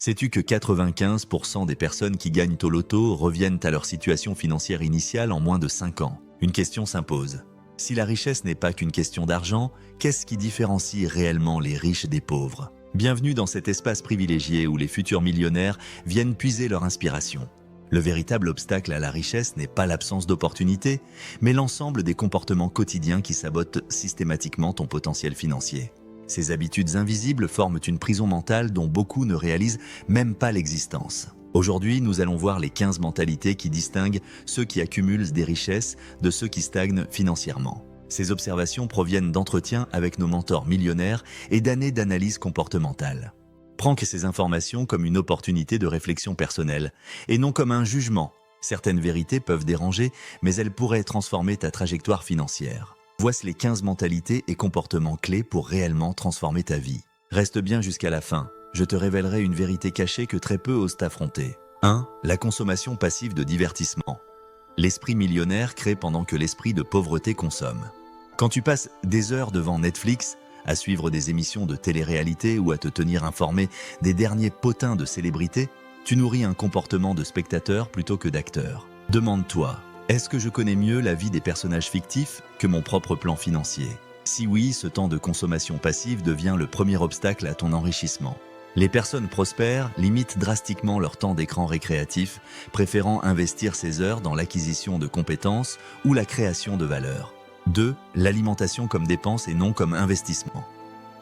Sais-tu que 95% des personnes qui gagnent au loto reviennent à leur situation financière initiale en moins de 5 ans? Une question s'impose. Si la richesse n'est pas qu'une question d'argent, qu'est-ce qui différencie réellement les riches des pauvres? Bienvenue dans cet espace privilégié où les futurs millionnaires viennent puiser leur inspiration. Le véritable obstacle à la richesse n'est pas l'absence d'opportunités, mais l'ensemble des comportements quotidiens qui sabotent systématiquement ton potentiel financier. Ces habitudes invisibles forment une prison mentale dont beaucoup ne réalisent même pas l'existence. Aujourd'hui, nous allons voir les 15 mentalités qui distinguent ceux qui accumulent des richesses de ceux qui stagnent financièrement. Ces observations proviennent d'entretiens avec nos mentors millionnaires et d'années d'analyse comportementale. Prends ces informations comme une opportunité de réflexion personnelle et non comme un jugement. Certaines vérités peuvent déranger, mais elles pourraient transformer ta trajectoire financière. Voici les 15 mentalités et comportements clés pour réellement transformer ta vie. Reste bien jusqu'à la fin. Je te révélerai une vérité cachée que très peu osent affronter. 1. La consommation passive de divertissement. L'esprit millionnaire crée pendant que l'esprit de pauvreté consomme. Quand tu passes des heures devant Netflix, à suivre des émissions de télé-réalité ou à te tenir informé des derniers potins de célébrités, tu nourris un comportement de spectateur plutôt que d'acteur. Demande-toi, est-ce que je connais mieux la vie des personnages fictifs que mon propre plan financier? Si oui, ce temps de consommation passive devient le premier obstacle à ton enrichissement. Les personnes prospères limitent drastiquement leur temps d'écran récréatif, préférant investir ces heures dans l'acquisition de compétences ou la création de valeur. 2. L'alimentation comme dépense et non comme investissement.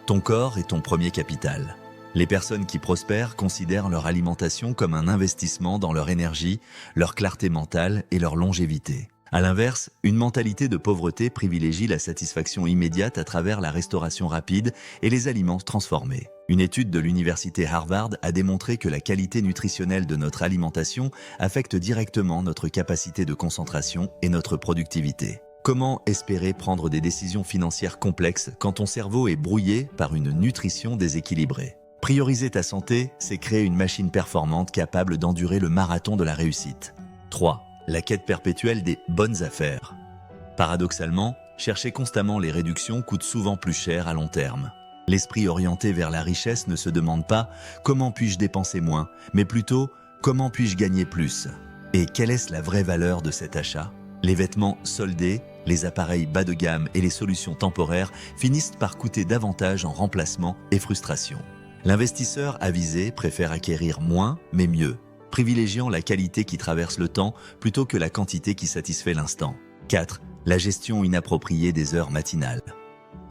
Ton corps est ton premier capital. Les personnes qui prospèrent considèrent leur alimentation comme un investissement dans leur énergie, leur clarté mentale et leur longévité. À l'inverse, une mentalité de pauvreté privilégie la satisfaction immédiate à travers la restauration rapide et les aliments transformés. Une étude de l'université Harvard a démontré que la qualité nutritionnelle de notre alimentation affecte directement notre capacité de concentration et notre productivité. Comment espérer prendre des décisions financières complexes quand ton cerveau est brouillé par une nutrition déséquilibrée? Prioriser ta santé, c'est créer une machine performante capable d'endurer le marathon de la réussite. 3. La quête perpétuelle des bonnes affaires. Paradoxalement, chercher constamment les réductions coûte souvent plus cher à long terme. L'esprit orienté vers la richesse ne se demande pas « comment puis-je dépenser moins ?» mais plutôt « comment puis-je gagner plus ?» Et quelle est la vraie valeur de cet achat? Les vêtements soldés, les appareils bas de gamme et les solutions temporaires finissent par coûter davantage en remplacement et frustration. L'investisseur avisé préfère acquérir moins mais mieux, privilégiant la qualité qui traverse le temps plutôt que la quantité qui satisfait l'instant. 4. La gestion inappropriée des heures matinales.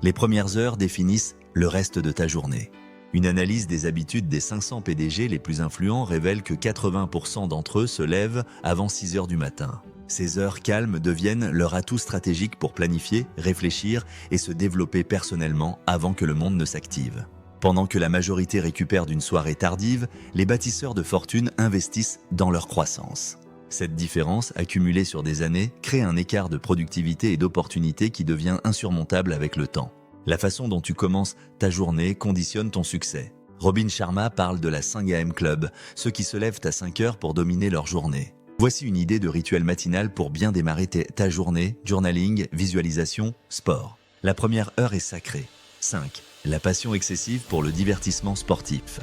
Les premières heures définissent le reste de ta journée. Une analyse des habitudes des 500 PDG les plus influents révèle que 80% d'entre eux se lèvent avant 6 heures du matin. Ces heures calmes deviennent leur atout stratégique pour planifier, réfléchir et se développer personnellement avant que le monde ne s'active. Pendant que la majorité récupère d'une soirée tardive, les bâtisseurs de fortune investissent dans leur croissance. Cette différence, accumulée sur des années, crée un écart de productivité et d'opportunité qui devient insurmontable avec le temps. La façon dont tu commences ta journée conditionne ton succès. Robin Sharma parle de la 5 AM Club, ceux qui se lèvent à 5 heures pour dominer leur journée. Voici une idée de rituel matinal pour bien démarrer ta journée, journaling, visualisation, sport. La première heure est sacrée. 5. La passion excessive pour le divertissement sportif.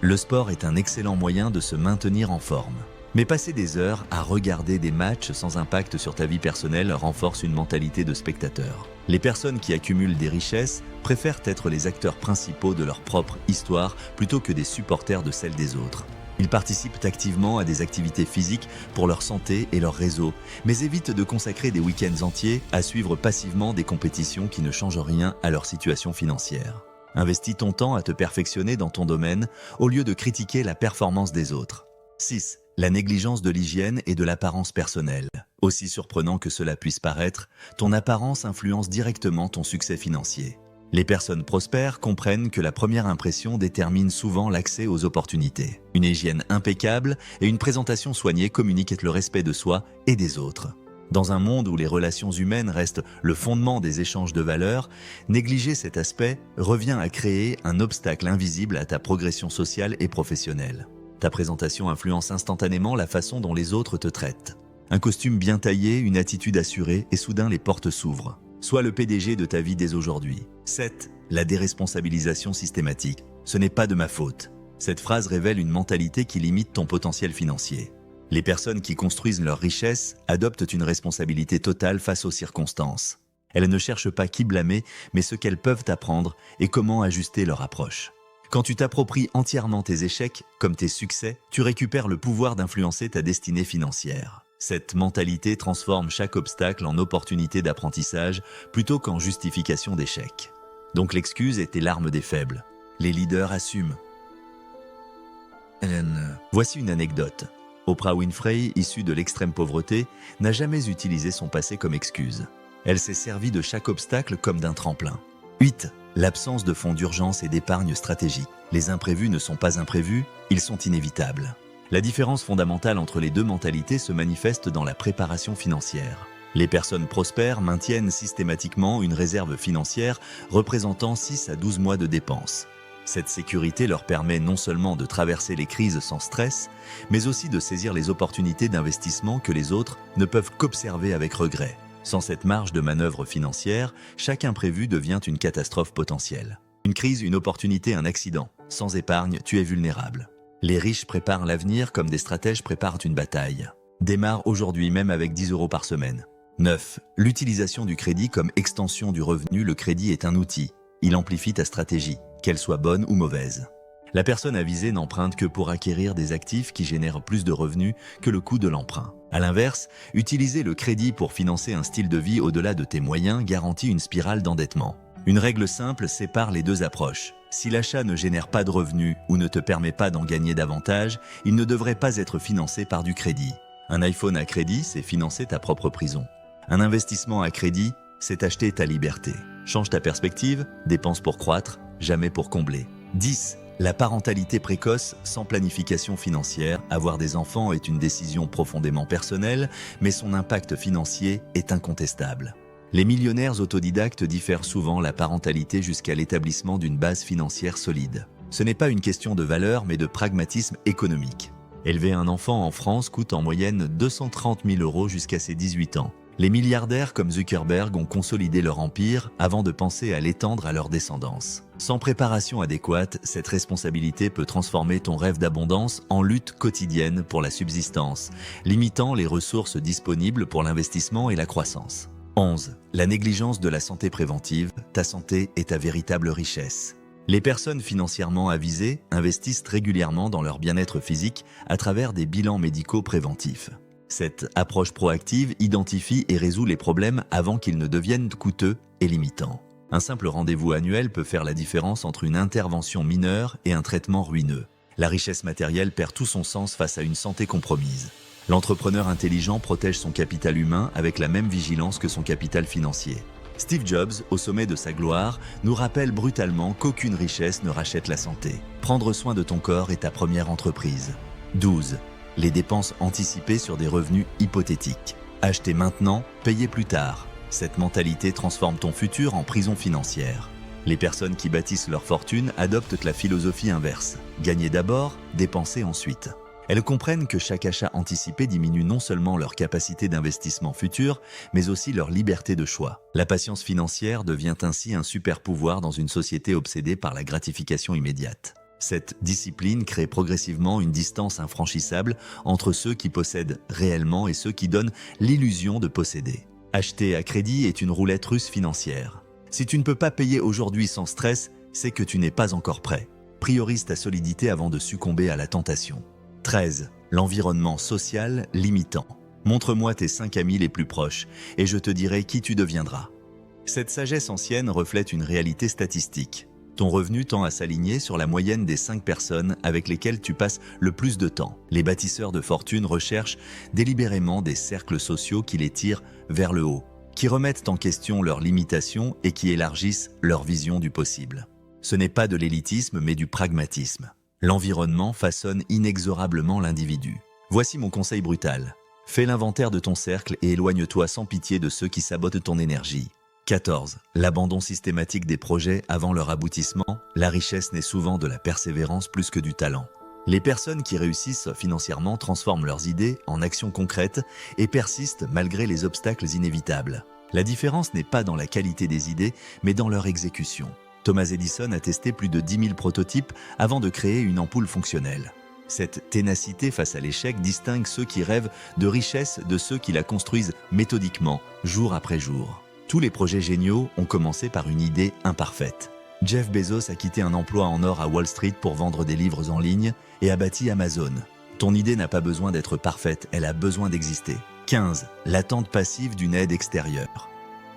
Le sport est un excellent moyen de se maintenir en forme. Mais passer des heures à regarder des matchs sans impact sur ta vie personnelle renforce une mentalité de spectateur. Les personnes qui accumulent des richesses préfèrent être les acteurs principaux de leur propre histoire plutôt que des supporters de celle des autres. Ils participent activement à des activités physiques pour leur santé et leur réseau, mais évitent de consacrer des week-ends entiers à suivre passivement des compétitions qui ne changent rien à leur situation financière. Investis ton temps à te perfectionner dans ton domaine au lieu de critiquer la performance des autres. 6. La négligence de l'hygiène et de l'apparence personnelle. Aussi surprenant que cela puisse paraître, ton apparence influence directement ton succès financier. Les personnes prospères comprennent que la première impression détermine souvent l'accès aux opportunités. Une hygiène impeccable et une présentation soignée communiquent le respect de soi et des autres. Dans un monde où les relations humaines restent le fondement des échanges de valeurs, négliger cet aspect revient à créer un obstacle invisible à ta progression sociale et professionnelle. Ta présentation influence instantanément la façon dont les autres te traitent. Un costume bien taillé, une attitude assurée et soudain les portes s'ouvrent. Sois le PDG de ta vie dès aujourd'hui. 7. La déresponsabilisation systématique. Ce n'est pas de ma faute. Cette phrase révèle une mentalité qui limite ton potentiel financier. Les personnes qui construisent leur richesse adoptent une responsabilité totale face aux circonstances. Elles ne cherchent pas qui blâmer, mais ce qu'elles peuvent apprendre et comment ajuster leur approche. Quand tu t'appropries entièrement tes échecs, comme tes succès, tu récupères le pouvoir d'influencer ta destinée financière. Cette mentalité transforme chaque obstacle en opportunité d'apprentissage plutôt qu'en justification d'échec. Donc l'excuse était l'arme des faibles. Les leaders assument. Voici une anecdote. Oprah Winfrey, issue de l'extrême pauvreté, n'a jamais utilisé son passé comme excuse. Elle s'est servie de chaque obstacle comme d'un tremplin. 8. L'absence de fonds d'urgence et d'épargne stratégique. Les imprévus ne sont pas imprévus, ils sont inévitables. La différence fondamentale entre les deux mentalités se manifeste dans la préparation financière. Les personnes prospères maintiennent systématiquement une réserve financière représentant 6 à 12 mois de dépenses. Cette sécurité leur permet non seulement de traverser les crises sans stress, mais aussi de saisir les opportunités d'investissement que les autres ne peuvent qu'observer avec regret. Sans cette marge de manœuvre financière, chaque imprévu devient une catastrophe potentielle. Une crise, une opportunité, un accident. Sans épargne, tu es vulnérable. Les riches préparent l'avenir comme des stratèges préparent une bataille. Démarre aujourd'hui même avec 10 € par semaine. 9. L'utilisation du crédit comme extension du revenu. Le crédit est un outil. Il amplifie ta stratégie, qu'elle soit bonne ou mauvaise. La personne avisée n'emprunte que pour acquérir des actifs qui génèrent plus de revenus que le coût de l'emprunt. A l'inverse, utiliser le crédit pour financer un style de vie au-delà de tes moyens garantit une spirale d'endettement. Une règle simple sépare les deux approches. Si l'achat ne génère pas de revenus ou ne te permet pas d'en gagner davantage, il ne devrait pas être financé par du crédit. Un iPhone à crédit, c'est financer ta propre prison. Un investissement à crédit, c'est acheter ta liberté. Change ta perspective, dépense pour croître, jamais pour combler. 10. La parentalité précoce sans planification financière. Avoir des enfants est une décision profondément personnelle, mais son impact financier est incontestable. Les millionnaires autodidactes diffèrent souvent la parentalité jusqu'à l'établissement d'une base financière solide. Ce n'est pas une question de valeur, mais de pragmatisme économique. Élever un enfant en France coûte en moyenne 230 000 € jusqu'à ses 18 ans. Les milliardaires comme Zuckerberg ont consolidé leur empire avant de penser à l'étendre à leur descendance. Sans préparation adéquate, cette responsabilité peut transformer ton rêve d'abondance en lutte quotidienne pour la subsistance, limitant les ressources disponibles pour l'investissement et la croissance. 11. La négligence de la santé préventive. Ta santé est ta véritable richesse. Les personnes financièrement avisées investissent régulièrement dans leur bien-être physique à travers des bilans médicaux préventifs. Cette approche proactive identifie et résout les problèmes avant qu'ils ne deviennent coûteux et limitants. Un simple rendez-vous annuel peut faire la différence entre une intervention mineure et un traitement ruineux. La richesse matérielle perd tout son sens face à une santé compromise. L'entrepreneur intelligent protège son capital humain avec la même vigilance que son capital financier. Steve Jobs, au sommet de sa gloire, nous rappelle brutalement qu'aucune richesse ne rachète la santé. Prendre soin de ton corps est ta première entreprise. 12. Les dépenses anticipées sur des revenus hypothétiques. Acheter maintenant, payer plus tard. Cette mentalité transforme ton futur en prison financière. Les personnes qui bâtissent leur fortune adoptent la philosophie inverse. Gagner d'abord, dépenser ensuite. Elles comprennent que chaque achat anticipé diminue non seulement leur capacité d'investissement futur, mais aussi leur liberté de choix. La patience financière devient ainsi un super pouvoir dans une société obsédée par la gratification immédiate. Cette discipline crée progressivement une distance infranchissable entre ceux qui possèdent réellement et ceux qui donnent l'illusion de posséder. Acheter à crédit est une roulette russe financière. Si tu ne peux pas payer aujourd'hui sans stress, c'est que tu n'es pas encore prêt. Priorise ta solidité avant de succomber à la tentation. 13. L'environnement social limitant. Montre-moi tes 5 amis les plus proches et je te dirai qui tu deviendras. Cette sagesse ancienne reflète une réalité statistique. Ton revenu tend à s'aligner sur la moyenne des 5 personnes avec lesquelles tu passes le plus de temps. Les bâtisseurs de fortune recherchent délibérément des cercles sociaux qui les tirent vers le haut, qui remettent en question leurs limitations et qui élargissent leur vision du possible. Ce n'est pas de l'élitisme mais du pragmatisme. L'environnement façonne inexorablement l'individu. Voici mon conseil brutal. Fais l'inventaire de ton cercle et éloigne-toi sans pitié de ceux qui sabotent ton énergie. 14. L'abandon systématique des projets avant leur aboutissement. La richesse naît souvent de la persévérance plus que du talent. Les personnes qui réussissent financièrement transforment leurs idées en actions concrètes et persistent malgré les obstacles inévitables. La différence n'est pas dans la qualité des idées, mais dans leur exécution. Thomas Edison a testé plus de 10 000 prototypes avant de créer une ampoule fonctionnelle. Cette ténacité face à l'échec distingue ceux qui rêvent de richesse de ceux qui la construisent méthodiquement, jour après jour. Tous les projets géniaux ont commencé par une idée imparfaite. Jeff Bezos a quitté un emploi en or à Wall Street pour vendre des livres en ligne et a bâti Amazon. Ton idée n'a pas besoin d'être parfaite, elle a besoin d'exister. 15. L'attente passive d'une aide extérieure.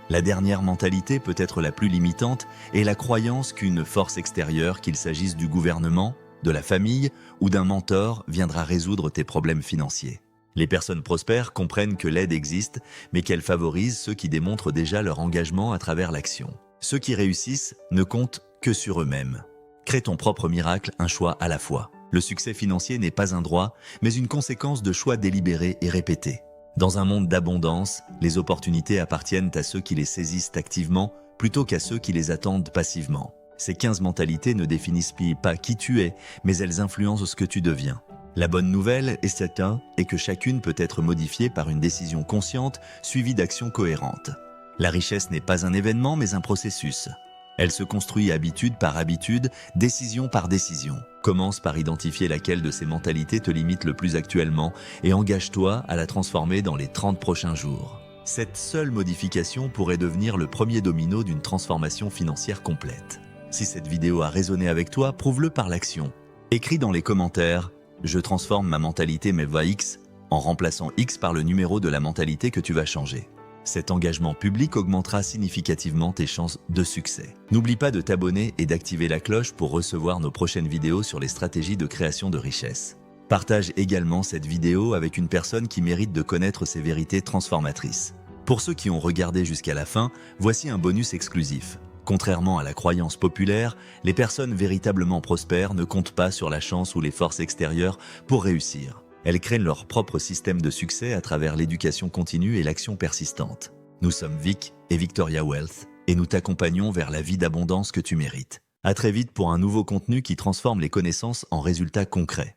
La dernière mentalité, peut-être la plus limitante, est la croyance qu'une force extérieure, qu'il s'agisse du gouvernement, de la famille ou d'un mentor, viendra résoudre tes problèmes financiers. Les personnes prospères comprennent que l'aide existe, mais qu'elle favorise ceux qui démontrent déjà leur engagement à travers l'action. Ceux qui réussissent ne comptent que sur eux-mêmes. Crée ton propre miracle, un choix à la fois. Le succès financier n'est pas un droit, mais une conséquence de choix délibérés et répétés. Dans un monde d'abondance, les opportunités appartiennent à ceux qui les saisissent activement plutôt qu'à ceux qui les attendent passivement. Ces 15 mentalités ne définissent pas qui tu es, mais elles influencent ce que tu deviens. La bonne nouvelle est que chacune peut être modifiée par une décision consciente suivie d'actions cohérentes. La richesse n'est pas un événement, mais un processus. Elle se construit habitude par habitude, décision par décision. Commence par identifier laquelle de ces mentalités te limite le plus actuellement et engage-toi à la transformer dans les 30 prochains jours. Cette seule modification pourrait devenir le premier domino d'une transformation financière complète. Si cette vidéo a résonné avec toi, prouve-le par l'action. Écris dans les commentaires « Je transforme ma mentalité mais va X » en remplaçant X par le numéro de la mentalité que tu vas changer. Cet engagement public augmentera significativement tes chances de succès. N'oublie pas de t'abonner et d'activer la cloche pour recevoir nos prochaines vidéos sur les stratégies de création de richesse. Partage également cette vidéo avec une personne qui mérite de connaître ces vérités transformatrices. Pour ceux qui ont regardé jusqu'à la fin, voici un bonus exclusif. Contrairement à la croyance populaire, les personnes véritablement prospères ne comptent pas sur la chance ou les forces extérieures pour réussir. Elles créent leur propre système de succès à travers l'éducation continue et l'action persistante. Nous sommes Vic et Victoria Wealth et nous t'accompagnons vers la vie d'abondance que tu mérites. À très vite pour un nouveau contenu qui transforme les connaissances en résultats concrets.